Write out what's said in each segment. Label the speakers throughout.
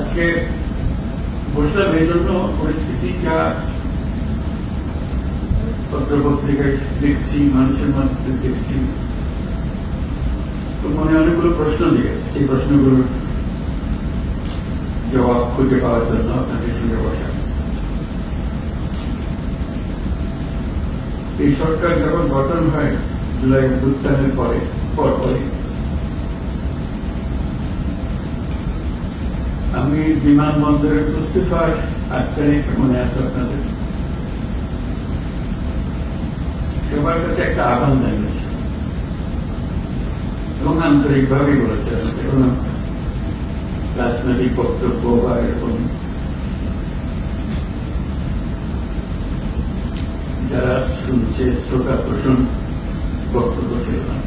Speaker 1: আজকে বসলাম এই জন্য পরিস্থিতি যা পত্রপত্রিকায় দেখছি, মানুষের মধ্যে দেখছি, তো মনে অনেকগুলো প্রশ্ন দিয়েছে। সেই প্রশ্নগুলোর জবাব খুঁজে পাওয়ার জন্য আপনাদের সঙ্গে বসা। এই সরকার যখন গঠন হয় জুলাই অভ্যুত্থানের পরে আমি বিমানবন্দরে উপস্থিত হওয়ার 8 তারিখ মনে আছে আপনাদের, সবার কাছে একটা আহ্বান জানিয়েছে এবং আন্তরিকভাবে বলেছে, কোন রাজনৈতিক বক্তব্য বা এরকম যারা শুনছে শ্রোতা পোষণ বক্তব্য ছিল না।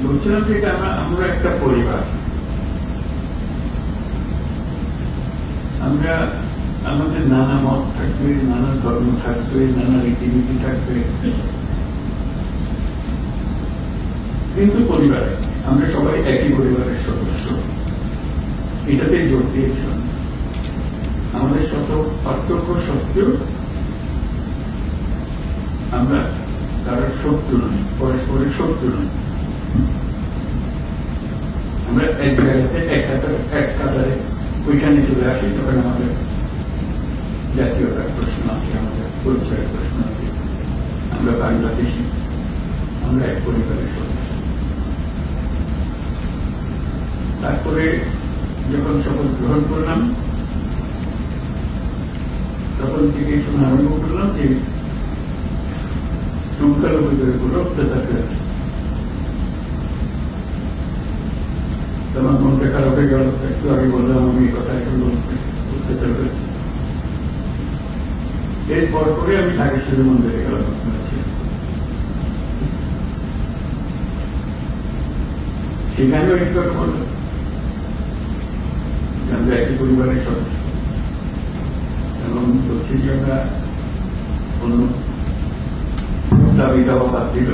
Speaker 1: বলছিলাম যে আমরা একটা পরিবার, আমরা আমাদের নানা মত থাকবে, নানা ধর্ম থাকবে, নানা রীতিনীতি থাকবে, কিন্তু পরিবারে আমরা সবাই একই পরিবারের সদস্য। এটাতে জোর দিয়েছিলাম। আমাদের শত পার্থক্য সত্ত্বেও আমরা কারোর শত্রু নই, পরস্পরের শত্রু নই। আমরা এক জায়গাতে এক কাতারে ওইখানে চলে আসি যখন আমাদের জাতীয়তার প্রশ্ন আছে, আমাদের পরিচয়ের প্রশ্ন আছে। আমরা বাংলাদেশি, আমরা এক পরিবারের সদস্য। তারপরে যখন শপথ গ্রহণ করলাম তখন থেকে শোনা আরম্ভ করলাম যে সংখ্যালঘুদের উপর অত্যাচার হয়েছে। তোমার মনটা খারাপ হয়ে গেল। একটু আগে বললাম আমি এই কথা এখন বলছি, অত্যাচার হয়েছে। এরপর করে আমি ঢাকেশ্বরী মন্দিরে গেলাম। সেখানেও একটু বললাম আমরা একই পরিবারের সদস্য এবং বলছি যে আমরা অন্য দাবি দাওয়া বাদ দিল,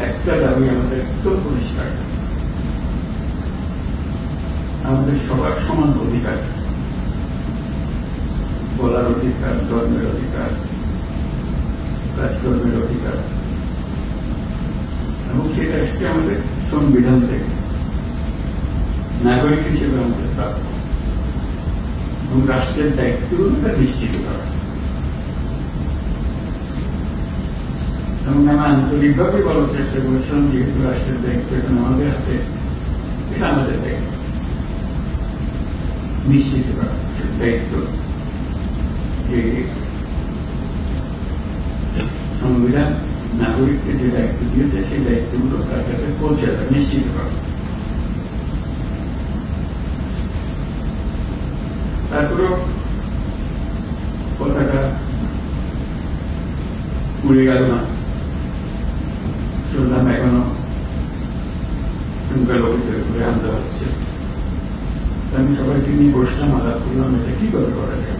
Speaker 1: একটা দাবি আমাদের একদম পরিষ্কার, আমাদের সবার সমান অধিকার, বলার অধিকার, ধর্মের অধিকার, কাজকর্মের অধিকার, এবং সেটা এসছে আমাদের সংবিধান থেকে, নাগরিক হিসেবে আমাদের প্রাপ্য, এবং রাষ্ট্রের দায়িত্বটা নিশ্চিত করা। এবং আমি আন্তরিকভাবে বলার চেষ্টা করেছিলাম যেহেতু রাষ্ট্রের দায়িত্ব এখন আমাদের হাতে, এটা আমাদের দায়িত্ব নিশ্চিত করা, দায়িত্ব যে সংবিধান নাগরিককে যে দায়িত্ব দিয়েছে সেই দায়িত্বগুলো তার কাছে পৌঁছে দেয়, নিশ্চিত করা। তারপরেও পতাকা উড়ে গেল না, শুনলাম এখনো সংখ্যালঘুদের উপরে হামলা হচ্ছে। আমি সবাইকে নিয়ে বসলাম, আলাপ করলাম, এটা কি করে করা যায়,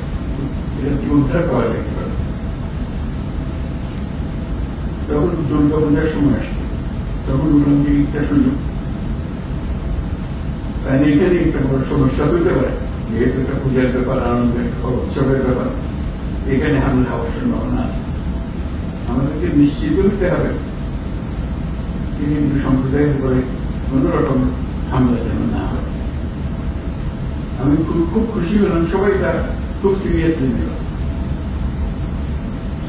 Speaker 1: এটা কি উদ্ধার করা যায় কি করে। তখন দুর্গাপূজার সময় আসবে, তখন বললাম যে একটা সুযোগ, কারণ এখানে একটা বড় সমস্যা হইতে পারে, যেহেতু একটা পূজার ব্যাপার, আনন্দের উৎসবের ব্যাপার, এখানে হামলা হওয়ার সম্ভাবনা আছে। আমাদেরকে নিশ্চিত হতে হবে হিন্দু সম্প্রদায়ের উপরে কোন রকম হামলা যেন না হয়। আমি খুব খুশি হলাম, সবাই তার খুব সিরিয়াসলি নিল।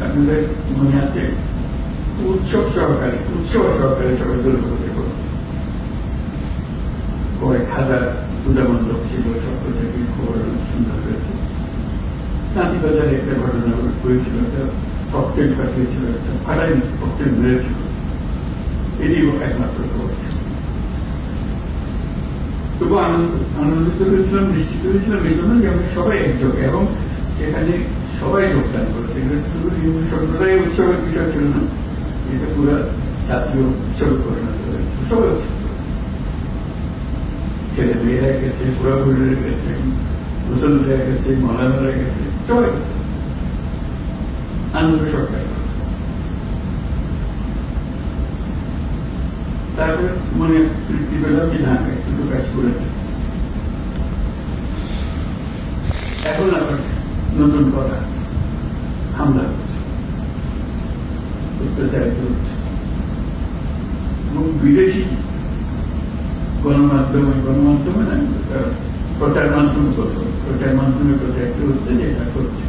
Speaker 1: আপনাদের মনে আছে উৎসব সহকারে সবাই দুর্গাপূজা করল, কয়েক হাজার পূজা মণ্ডপ ছিল, সব প্রজাতির খবর সুন্দর হয়েছে। চাঁদিবাজারে একটা ঘটনা হয়েছিল, একটা ককটেল পাঠিয়েছিল, একটা ফাটাই ককটেল মেরেছিল, এটি একমাত্র খবর ছিল। তবু আনন্দিত হয়েছিলাম, নিশ্চিত হয়েছিলাম এই জন্য যে আমরা সবাই একযোগে, এবং সেখানে সবাই যোগদান করেছে। শুধু হিন্দু সম্প্রদায়ের উৎসবের বিষয় ছিল না, এটা পুরো জাতীয় উৎসবে পরিণত হয়েছে। সবাই উৎসব ছেলে মেয়েরা গেছে, পুরা বুড়িরা গেছে, মুসলমানরা গেছে, মৌলানারা গেছে, সবাই গেছে, আনন্দ সরকার। তারপরে মনে তৃপ্তি পেলাম যে না একটু কাজ করেছে। এখন আবার নতুন কথা, হামলা হচ্ছে, অত্যাচারিত হচ্ছে এবং বিদেশি গণমাধ্যমে না প্রচার মাধ্যমে প্রচারিত হচ্ছে যে এটা করছে।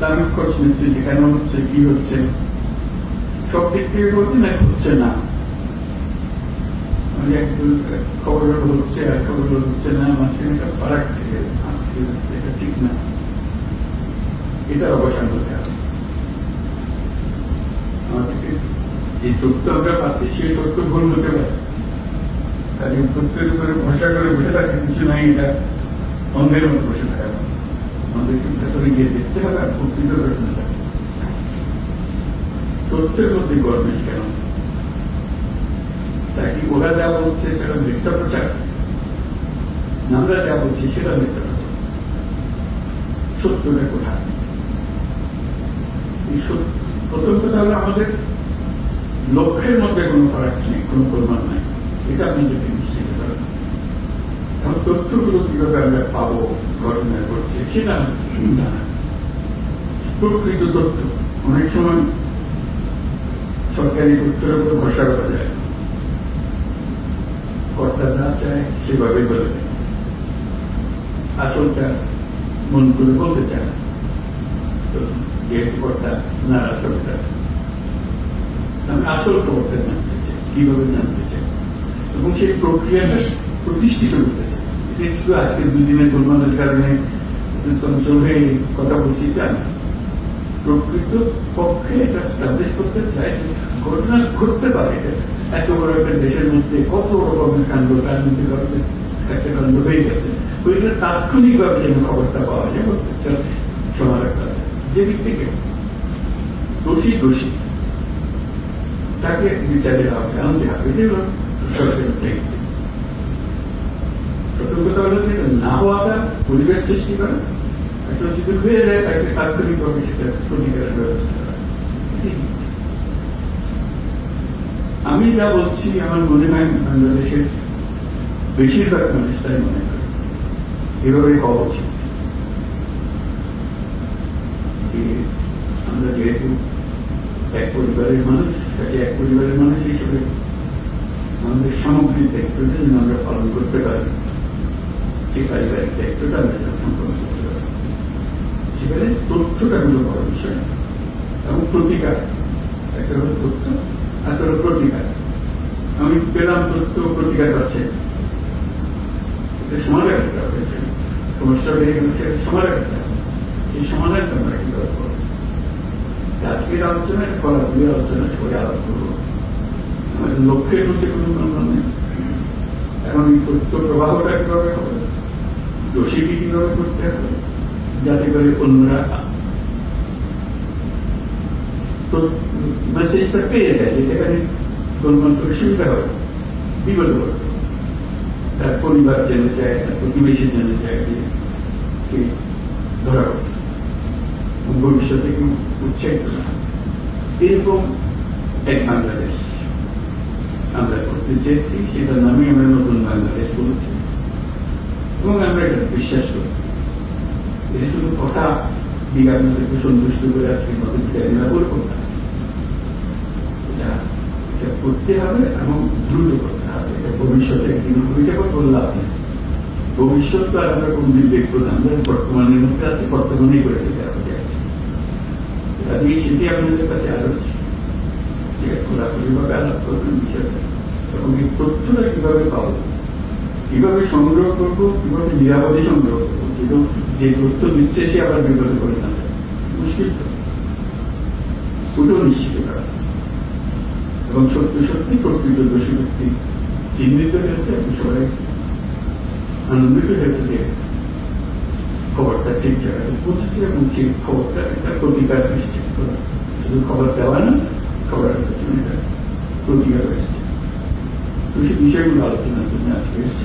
Speaker 1: আমি খোঁজ নিচ্ছি যে কেন হচ্ছে, কি হচ্ছে, সব দিক থেকে বলছে না হচ্ছে না, খবর হচ্ছে আর খবর হচ্ছে না, মাঝখানে একটা ফারাক থেকে হচ্ছে, এটা ঠিক না, এটার অবসান হতে হবে। আমাদেরকে যে তথ্য আমরা পাচ্ছি সেই তথ্য ভুল হতে পারে, কাজে তথ্যের উপরে ভরসা করে বসে থাকে কিছু নাই, এটা অন্ধের মতো বসে থাকা। আমাদেরকে ভেতরে গিয়ে দেখতে হবে আর প্রকৃত ঘটনাটা তথ্যের মধ্যে গরমেন্ট কেন, তাই ওরা যা বলছে সেটা মিথ্যা প্রচার, আমরা যা বলছি সেটা মিথ্যা প্রচার। সত্যটা কোথায়? প্রথম কথা হলো আমাদের লক্ষ্যের মধ্যে কোনো ফারাক নেই, কোনো প্রমাণ নাই, এটা আপনাদেরকে নিশ্চিত করেন। এখন তথ্যগুলো কিভাবে আমরা পাবো, ঘটনা করছে সেটা জানা। প্রকৃত তথ্য অনেক সময় সরকারি তথ্যের উপর ভরসা করা যায়, কর্তা যা চায় সেভাবে বলে দেয়, আসলটা মন করে বলতে চায় না, যেহেতু কর্তা না আসলটা, আমি আসল খবরটা জানতে চাই, কিভাবে জানতে চাই এবং সেই প্রক্রিয়াটা প্রতিষ্ঠিত করতে চাই। এটা শুধু আজকে দুদিনের গোলমালের কারণে চলে কথা বলছি তা না, প্রকৃত পক্ষে এটা স্টাবলিশ করতে চাই। ঘটনা ঘটতে পারে, এত বড় একটা দেশের মধ্যে কত রকমের কাণ্ড, তার মধ্যে একটা কাণ্ড হয়ে গেছে, ওইটা তাৎক্ষণিক ভাবে যেন খবরটা পাওয়া যায়, সময় রাখতে হবে। যে দিক থেকে দোষী তাকে বিচারে আনতে হবে, যেগুলো সরকারের দায়িত্ব। প্রথম কথা হলো যে না হওয়াটা পরিবেশ সৃষ্টি করে, একটা যদি হয়ে যায় তাকে তাৎক্ষণিকভাবে সেটা প্রতিকারের ব্যবস্থা করা। আমি যা বলছি আমার মনে হয় বাংলাদেশের বেশিরভাগ মানুষ তাই মনে করে এভাবে হওয়া উচিত। আমরা যেহেতু এক পরিবারের মানুষ, কাজে এক পরিবারের মানুষ হিসেবে আমাদের সামগ্রিক দায়িত্বটা যেন আমরা পালন করতে পারি, সেই পারিবারিক দায়িত্বটা আমরা যেন সম্পন্ন করতে পারি। সেখানে তথ্যটা হলো বড় বিষয় এবং প্রতিকার, একটা হলো তথ্য আর হলো প্রতিকার। আমি পেলাম তথ্য, প্রতিকার পাচ্ছে, সমাধান করতে হবে, সমস্যা বেড়ে গেলে সেটা সমাধান করতে হবে। এই সমাধানটা আমরা কিভাবে করবো? আজকের আলোচনা কলাগুলি আলোচনা করে আলাপ করবো, আমাদের লক্ষ্যের মধ্যে কোনো বন্ধন নেই। এখন এই তথ্য প্রবাহটা কিভাবে হবে, দোষীকে কিভাবে করতে হবে, যাতে করে অন্যরা মেসেজটা পেয়ে যায়, যেখানে গোলমাল করে সুবিধা হবে, বিপদ হবে, তার পরিবার জেনে যায়, তার প্রতিবেশী জেনে যায় যে ধরা হচ্ছে, ভবিষ্যতে কেউ উৎসাহিত না। এরকম এক বাংলাদেশ আমরা করতে চেয়েছি, সেটার নামে আমরা নতুন বাংলাদেশ বলেছি এবং আমরা এটা বিশ্বাস করি। এটা শুধু কথা দিকে আপনাদেরকে সন্তুষ্ট করে আজকে মতো বিদায়ীরা বলবো না, এটা করতে হবে এবং দ্রুত করতে হবে। এটা ভবিষ্যতে একদিন ভূমিকা বললাম, ভবিষ্যৎ তো আর আমরা কোনদিন দেখবো না, আমরা বর্তমানের মধ্যে আছে, বর্তমানেই করে যেতে হবে। কাজেই সেটি আপনাদের কাছে আলোচনা খোলাখুলিভাবে আলাপ করবেন বিষয়টা, এবং এই তথ্যটা কিভাবে পাবো, কিভাবে সংগ্রহ করবো, কিভাবে নিরাপদে সংগ্রহ করবো, কিন্তু যে তথ্য দিচ্ছে সে আবার বিপদে করে না যায়, মুশকিল তো ওটাও নিশ্চিত করা। এবং সত্যি প্রকৃত দোষী ব্যক্তি চিহ্নিত হয়েছে এবং সবাই আনন্দিত হয়েছে যে খবরটা ঠিক জায়গায় পৌঁছেছে এবং সেই খবরটা একটা প্রতিকার নিশ্চিত করা, শুধু খবর দেওয়া না, খবরের পেছনে প্রতিকার এসছে। তো সেই বিষয়গুলো আলোচনার জন্য আজকে এসেছি।